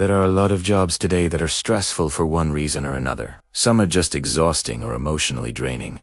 There are a lot of jobs today that are stressful for one reason or another. Some are just exhausting or emotionally draining,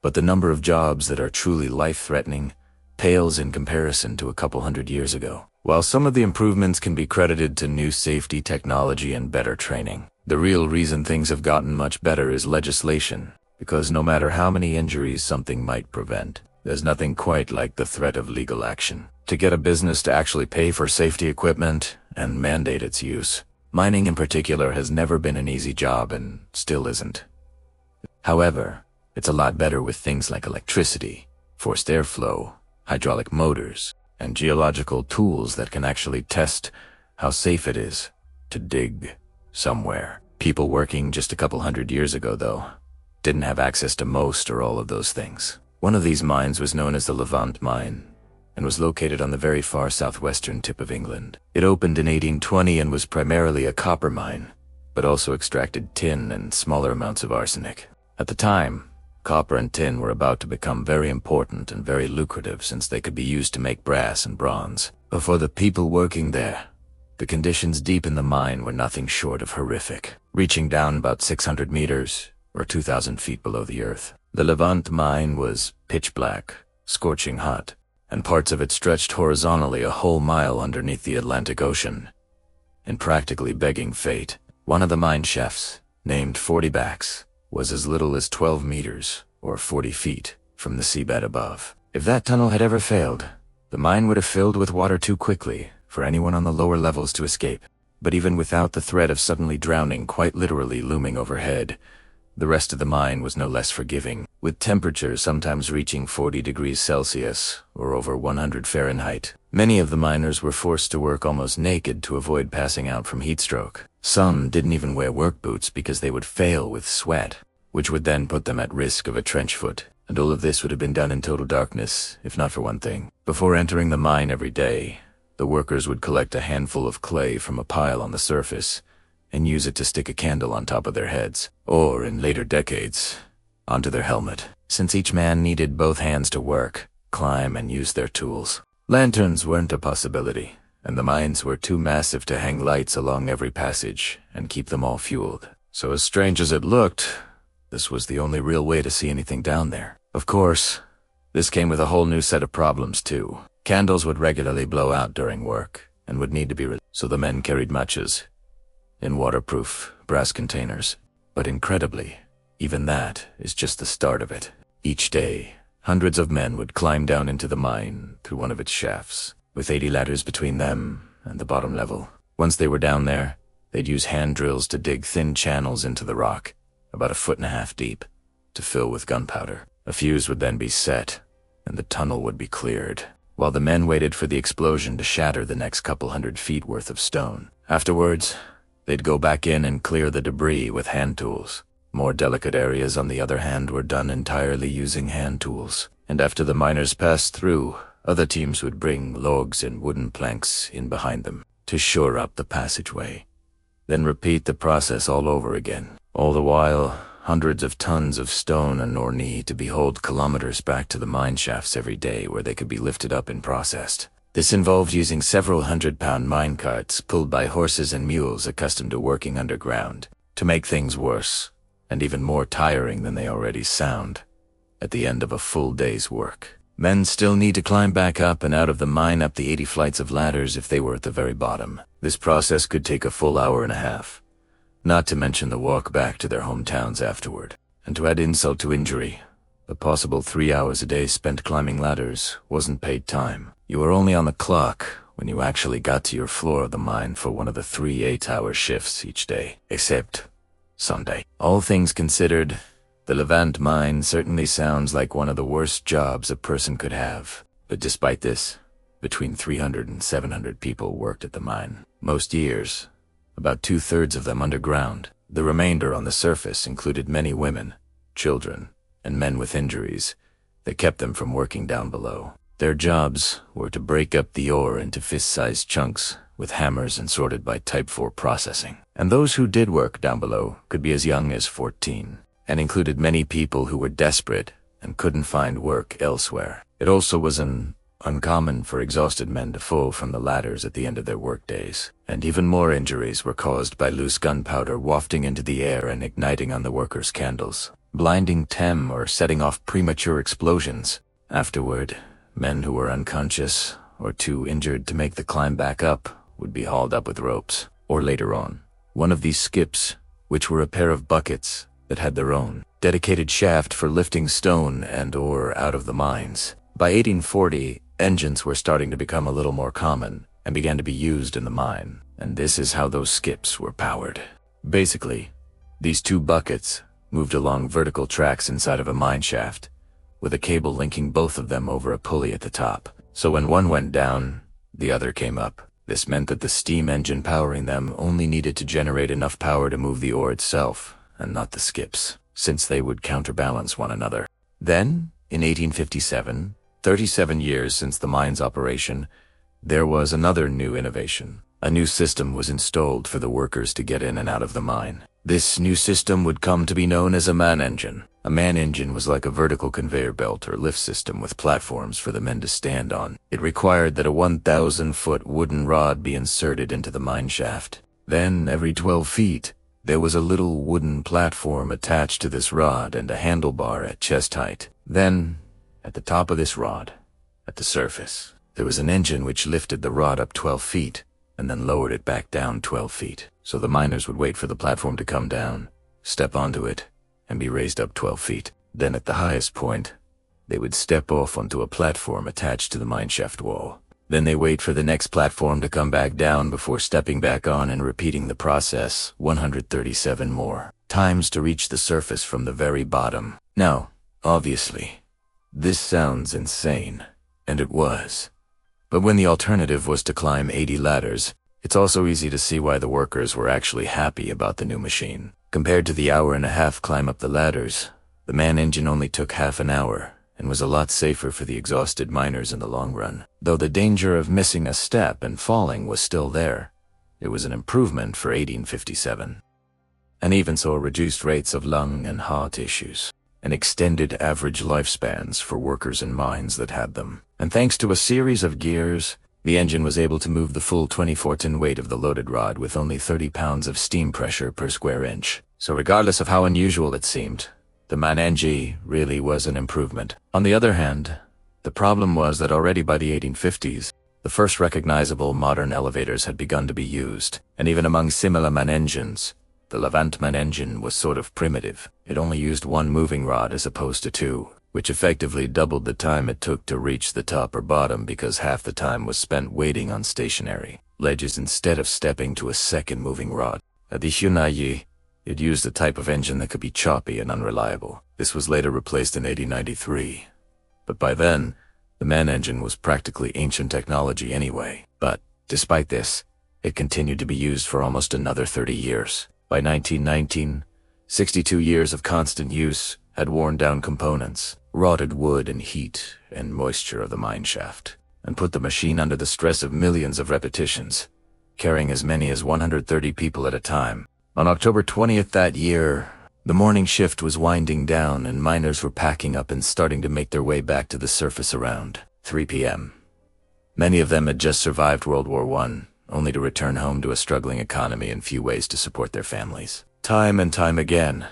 but the number of jobs that are truly life-threatening pales in comparison to a couple hundred years ago. While some of the improvements can be credited to new safety technology and better training, the real reason things have gotten much better is legislation, because no matter how many injuries something might prevent, there's nothing quite like the threat of legal action to get a business to actually pay for safety equipment and mandate its use. Mining in particular has never been an easy job and still isn't. However, it's a lot better with things like electricity, forced airflow, hydraulic motors, and geological tools that can actually test how safe it is to dig somewhere. People working just a couple hundred years ago, though, didn't have access to most or all of those things. One of these mines was known as the Levant Mine and was located on the very far southwestern tip of England. It opened in 1820 and was primarily a copper mine, but also extracted tin and smaller amounts of arsenic. At the time, copper and tin were about to become very important and very lucrative since they could be used to make brass and bronze. But for the people working there, the conditions deep in the mine were nothing short of horrific, reaching down about 600 meters or 2,000 feet below the earth. The Levant mine was pitch black, scorching hot, and parts of it stretched horizontally a whole mile underneath the Atlantic Ocean, and practically begging fate. One of the mine shafts, named 40 Backs, was as little as 12 meters, or 40 feet, from the seabed above. If that tunnel had ever failed, the mine would have filled with water too quickly for anyone on the lower levels to escape. But even without the threat of suddenly drowning quite literally looming overhead, the rest of the mine was no less forgiving, with temperatures sometimes reaching 40 degrees Celsius, or over 100 Fahrenheit. Many of the miners were forced to work almost naked to avoid passing out from heat stroke. Some didn't even wear work boots because they would fail with sweat, which would then put them at risk of a trench foot. And all of this would have been done in total darkness, if not for one thing. Before entering the mine every day, the workers would collect a handful of clay from a pile on the surface and use it to stick a candle on top of their heads, or in later decades, onto their helmet, since each man needed both hands to work, climb, and use their tools. Lanterns weren't a possibility, and the mines were too massive to hang lights along every passage and keep them all fueled. So as strange as it looked, this was the only real way to see anything down there. Of course, this came with a whole new set of problems too. Candles would regularly blow out during work and would need to be relit, so the men carried matches in waterproof brass containers. But incredibly, even that is just the start of it. Each day, hundreds of men would climb down into the mine through one of its shafts, with 80 ladders between them and the bottom level. Once they were down there, they'd use hand drills to dig thin channels into the rock, about 1.5 feet deep, to fill with gunpowder. A fuse would then be set, and the tunnel would be cleared, while the men waited for the explosion to shatter the next couple hundred feet worth of stone. Afterwards, they'd go back in and clear the debris with hand tools. More delicate areas, on the other hand, were done entirely using hand tools. And after the miners passed through, other teams would bring logs and wooden planks in behind them to shore up the passageway. Then repeat the process all over again. All the while, hundreds of tons of stone and ore need to be hauled kilometers back to the mine shafts every day where they could be lifted up and processed. This involved using several 100-pound mine carts pulled by horses and mules accustomed to working underground. To make things worse, and even more tiring than they already sound, at the end of a full day's work, men still need to climb back up and out of the mine up the 80 flights of ladders if they were at the very bottom. This process could take a full hour and a half, not to mention the walk back to their hometowns afterward. And to add insult to injury, a possible 3 hours a day spent climbing ladders wasn't paid time. You were only on the clock when you actually got to your floor of the mine for one of the 3 8-hour shifts each day, except Sunday. All things considered, the Levant mine certainly sounds like one of the worst jobs a person could have. But despite this, between 300 and 700 people worked at the mine. Most years, about 2/3 of them underground. The remainder on the surface included many women, children, and men with injuries that kept them from working down below. Their jobs were to break up the ore into fist-sized chunks with hammers and sorted by Type 4 processing. And those who did work down below could be as young as 14, and included many people who were desperate and couldn't find work elsewhere. It also was an uncommon for exhausted men to fall from the ladders at the end of their workdays, and even more injuries were caused by loose gunpowder wafting into the air and igniting on the workers' candles, blinding them or setting off premature explosions. Afterward, men who were unconscious or too injured to make the climb back up would be hauled up with ropes, or later on, one of these skips, which were a pair of buckets that had their own dedicated shaft for lifting stone and ore out of the mines. By 1840, engines were starting to become a little more common and began to be used in the mine, and this is how those skips were powered. Basically, these two buckets moved along vertical tracks inside of a mine shaft, with a cable linking both of them over a pulley at the top. So when one went down, the other came up. This meant that the steam engine powering them only needed to generate enough power to move the ore itself, and not the skips, since they would counterbalance one another. Then, in 1857, 37 years since the mine's operation, there was another new innovation. A new system was installed for the workers to get in and out of the mine. This new system would come to be known as a man engine. A man engine was like a vertical conveyor belt or lift system with platforms for the men to stand on. It required that a 1,000-foot wooden rod be inserted into the mine shaft. Then, every 12 feet, there was a little wooden platform attached to this rod and a handlebar at chest height. Then, at the top of this rod, at the surface, there was an engine which lifted the rod up 12 feet and then lowered it back down 12 feet. So the miners would wait for the platform to come down, step onto it, and be raised up 12 feet. Then at the highest point, they would step off onto a platform attached to the mineshaft wall. Then they wait for the next platform to come back down before stepping back on and repeating the process 137 more times to reach the surface from the very bottom. Now, obviously, this sounds insane, and it was. But when the alternative was to climb 80 ladders, it's also easy to see why the workers were actually happy about the new machine. Compared to the hour-and-a-half climb up the ladders, the man engine only took half an hour and was a lot safer for the exhausted miners in the long run. Though the danger of missing a step and falling was still there, it was an improvement for 1857. And even saw reduced rates of lung and heart issues, and extended average lifespans for workers in mines that had them. And thanks to a series of gears, the engine was able to move the full 24-ton weight of the loaded rod with only 30 pounds of steam pressure per square inch. So regardless of how unusual it seemed, the man engine really was an improvement. On the other hand, the problem was that already by the 1850s, the first recognizable modern elevators had begun to be used, and even among similar man engines, the Levant Mine Engine was sort of primitive. It only used one moving rod as opposed to two, which effectively doubled the time it took to reach the top or bottom because half the time was spent waiting on stationary ledges instead of stepping to a second moving rod. Additionally, it used a type of engine that could be choppy and unreliable. This was later replaced in 1893. But by then, the man engine was practically ancient technology anyway. But, despite this, it continued to be used for almost another 30 years. By 1919, 62 years of constant use had worn down components, rotted wood and heat and moisture of the mine shaft, and put the machine under the stress of millions of repetitions, carrying as many as 130 people at a time. On October 20th that year, the morning shift was winding down and miners were packing up and starting to make their way back to the surface around 3 p.m. Many of them had just survived World War I, only to return home to a struggling economy and few ways to support their families. Time and time again,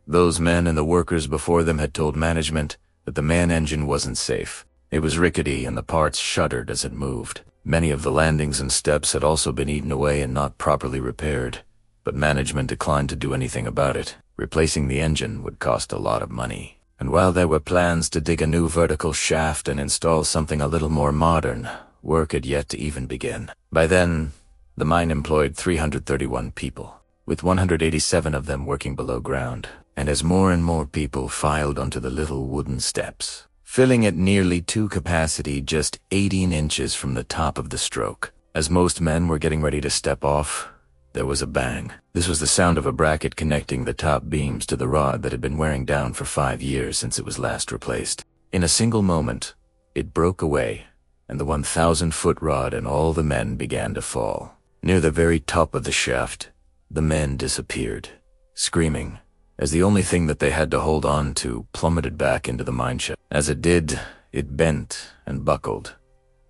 those men and the workers before them had told management that the man engine wasn't safe. It was rickety and the parts shuddered as it moved. Many of the landings and steps had also been eaten away and not properly repaired, but management declined to do anything about it. Replacing the engine would cost a lot of money. And while there were plans to dig a new vertical shaft and install something a little more modern, work had yet to even begin. By then, the mine employed 331 people, with 187 of them working below ground. And as more and more people filed onto the little wooden steps, filling at nearly to capacity just 18 inches from the top of the stroke, as most men were getting ready to step off, there was a bang. This was the sound of a bracket connecting the top beams to the rod that had been wearing down for 5 years since it was last replaced. In a single moment, it broke away, and the 1,000-foot rod and all the men began to fall. Near the very top of the shaft, the men disappeared, screaming, as the only thing that they had to hold on to plummeted back into the mineshaft. As it did, it bent and buckled,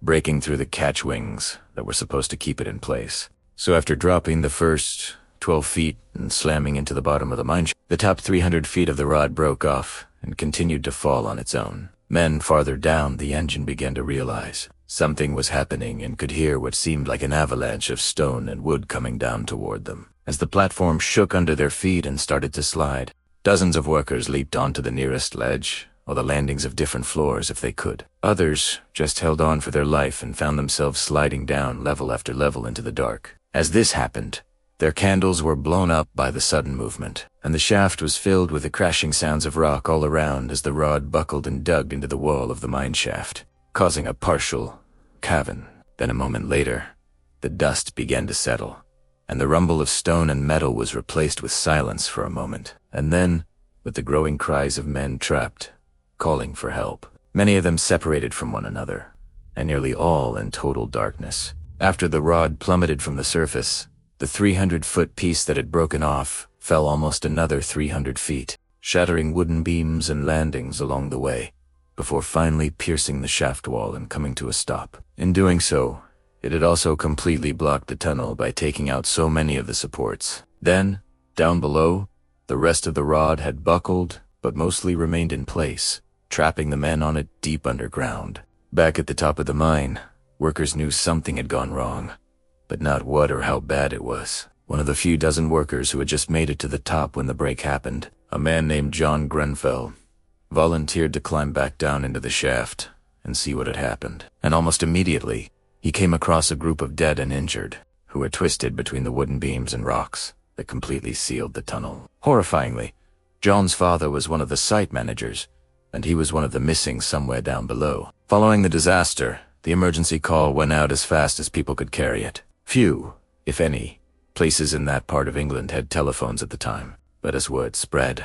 breaking through the catch wings that were supposed to keep it in place. So after dropping the first 12 feet and slamming into the bottom of the mine shaft, the top 300 feet of the rod broke off and continued to fall on its own. Men farther down the engine began to realize something was happening and could hear what seemed like an avalanche of stone and wood coming down toward them. As the platform shook under their feet and started to slide, dozens of workers leaped onto the nearest ledge or the landings of different floors if they could. Others just held on for their life and found themselves sliding down level after level into the dark. As this happened, their candles were blown up by the sudden movement, and the shaft was filled with the crashing sounds of rock all around as the rod buckled and dug into the wall of the mine shaft, causing a partial cavern. Then a moment later, the dust began to settle, and the rumble of stone and metal was replaced with silence for a moment, and then with the growing cries of men trapped, calling for help. Many of them separated from one another, and nearly all in total darkness. After the rod plummeted from the surface, the 300-foot piece that had broken off fell almost another 300 feet, shattering wooden beams and landings along the way, before finally piercing the shaft wall and coming to a stop. In doing so, it had also completely blocked the tunnel by taking out so many of the supports. Then, down below, the rest of the rod had buckled, but mostly remained in place, trapping the men on it deep underground. Back at the top of the mine, workers knew something had gone wrong, but not what or how bad it was. One of the few dozen workers who had just made it to the top when the break happened, a man named John Grenfell, volunteered to climb back down into the shaft and see what had happened. And almost immediately, he came across a group of dead and injured who were twisted between the wooden beams and rocks that completely sealed the tunnel. Horrifyingly, John's father was one of the site managers, and he was one of the missing somewhere down below. Following the disaster, the emergency call went out as fast as people could carry it. Few, if any, places in that part of England had telephones at the time, but as word spread,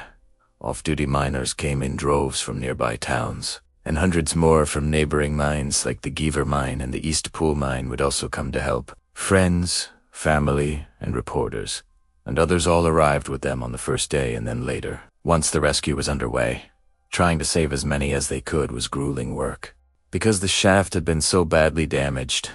off-duty miners came in droves from nearby towns, and hundreds more from neighboring mines like the Geaver Mine and the East Pool Mine would also come to help. Friends, family, and reporters, and others all arrived with them on the first day and then later. Once the rescue was underway, trying to save as many as they could was grueling work. Because the shaft had been so badly damaged,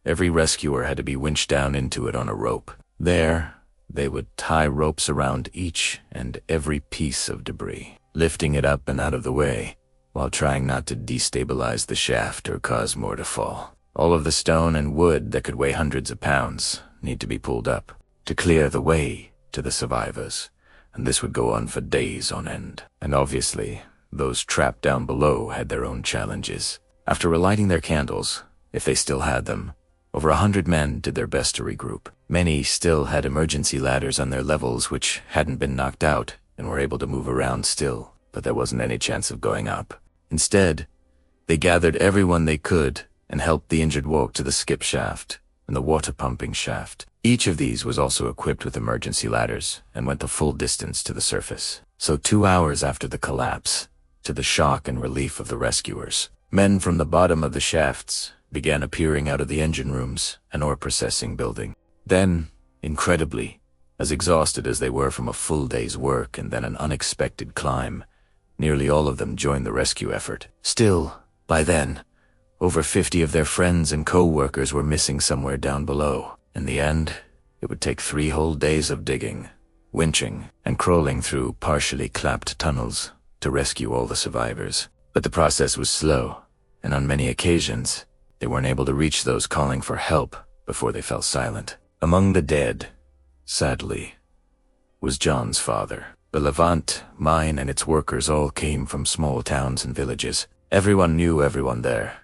every rescuer had to be winched down into it on a rope. There, they would tie ropes around each and every piece of debris, lifting it up and out of the way, while trying not to destabilize the shaft or cause more to fall. All of the stone and wood that could weigh hundreds of pounds need to be pulled up to clear the way to the survivors, and this would go on for days on end. And obviously, those trapped down below had their own challenges. After relighting their candles, if they still had them, over 100 men did their best to regroup. Many still had emergency ladders on their levels which hadn't been knocked out and were able to move around still, but there wasn't any chance of going up. Instead, they gathered everyone they could and helped the injured walk to the skip shaft and the water pumping shaft. Each of these was also equipped with emergency ladders and went the full distance to the surface. So 2 hours after the collapse, to the shock and relief of the rescuers, men from the bottom of the shafts began appearing out of the engine rooms and ore processing building. Then, incredibly, as exhausted as they were from a full day's work and then an unexpected climb, nearly all of them joined the rescue effort. Still, by then, over 50 of their friends and co-workers were missing somewhere down below. In the end, it would take 3 whole days of digging, winching, and crawling through partially clapped tunnels to rescue all the survivors. But the process was slow, and on many occasions, they weren't able to reach those calling for help before they fell silent. Among the dead, sadly, was John's father. The Levant Mine and its workers all came from small towns and villages. Everyone knew everyone there,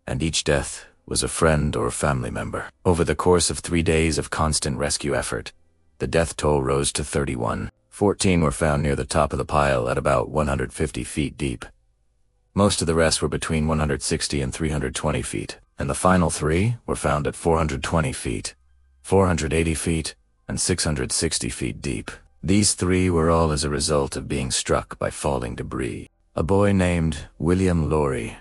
and each death was a friend or family member. Over the course of 3 days of constant rescue effort, the death toll rose to 31. 14 were found near the top of the pile at about 150 feet deep. Most of the rest were between 160 and 320 feet, and the final 3 were found at 420 feet, 480 feet, and 660 feet deep. These 3 were all as a result of being struck by falling debris. A boy named William Laurie,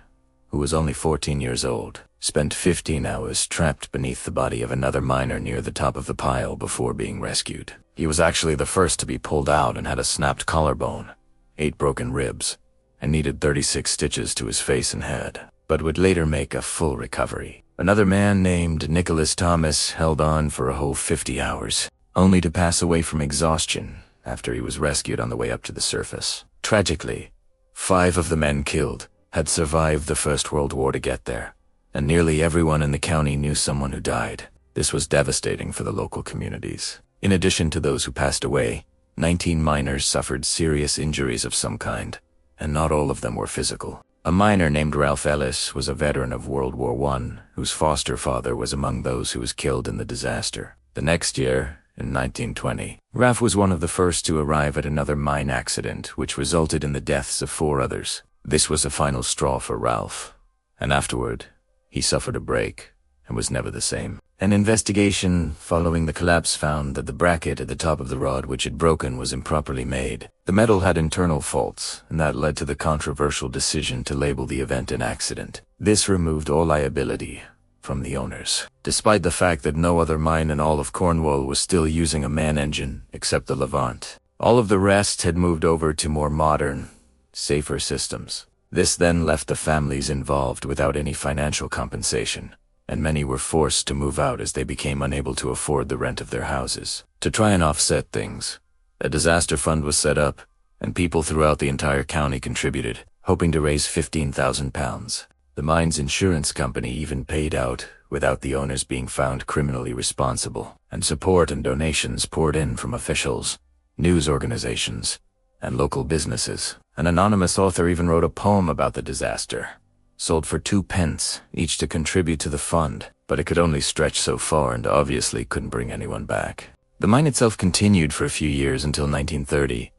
who was only 14 years old, spent 15 hours trapped beneath the body of another miner near the top of the pile before being rescued. He was actually the first to be pulled out and had a snapped collarbone, 8 broken ribs, and needed 36 stitches to his face and head, but would later make a full recovery. Another man named Nicholas Thomas held on for a whole 50 hours, only to pass away from exhaustion after he was rescued on the way up to the surface. Tragically, 5 of the men killed had survived the First World War to get there, and nearly everyone in the county knew someone who died. This was devastating for the local communities. In addition to those who passed away, 19 miners suffered serious injuries of some kind, and not all of them were physical. A miner named Ralph Ellis was a veteran of World War I, whose foster father was among those who was killed in the disaster. The next year, in 1920, Ralph was one of the first to arrive at another mine accident, which resulted in the deaths of 4 others. This was the final straw for Ralph, and afterward, he suffered a break and was never the same. An investigation following the collapse found that the bracket at the top of the rod which had broken was improperly made. The metal had internal faults, and that led to the controversial decision to label the event an accident. This removed all liability from the owners, despite the fact that no other mine in all of Cornwall was still using a man engine except the Levant. All of the rest had moved over to more modern, safer systems. This then left the families involved without any financial compensation, and many were forced to move out as they became unable to afford the rent of their houses. To try and offset things, a disaster fund was set up, and people throughout the entire county contributed, hoping to raise £15,000. The mine's insurance company even paid out without the owners being found criminally responsible, and support and donations poured in from officials, news organizations, and local businesses. An anonymous author even wrote a poem about the disaster, sold for 2 pence each to contribute to the fund, but it could only stretch so far and obviously couldn't bring anyone back. The mine itself continued for a few years until 1930,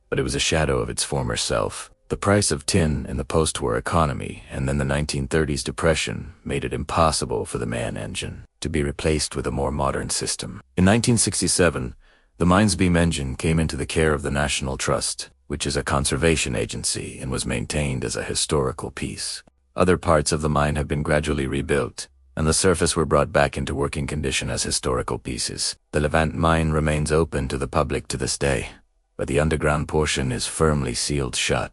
but it was a shadow of its former self. The price of tin in the post-war economy and then the 1930s depression made it impossible for the man engine to be replaced with a more modern system. In 1967, the mine's beam engine came into the care of the National Trust, which is a conservation agency and was maintained as a historical piece. Other parts of the mine have been gradually rebuilt, and the surface were brought back into working condition as historical pieces. The Levant mine remains open to the public to this day, but the underground portion is firmly sealed shut.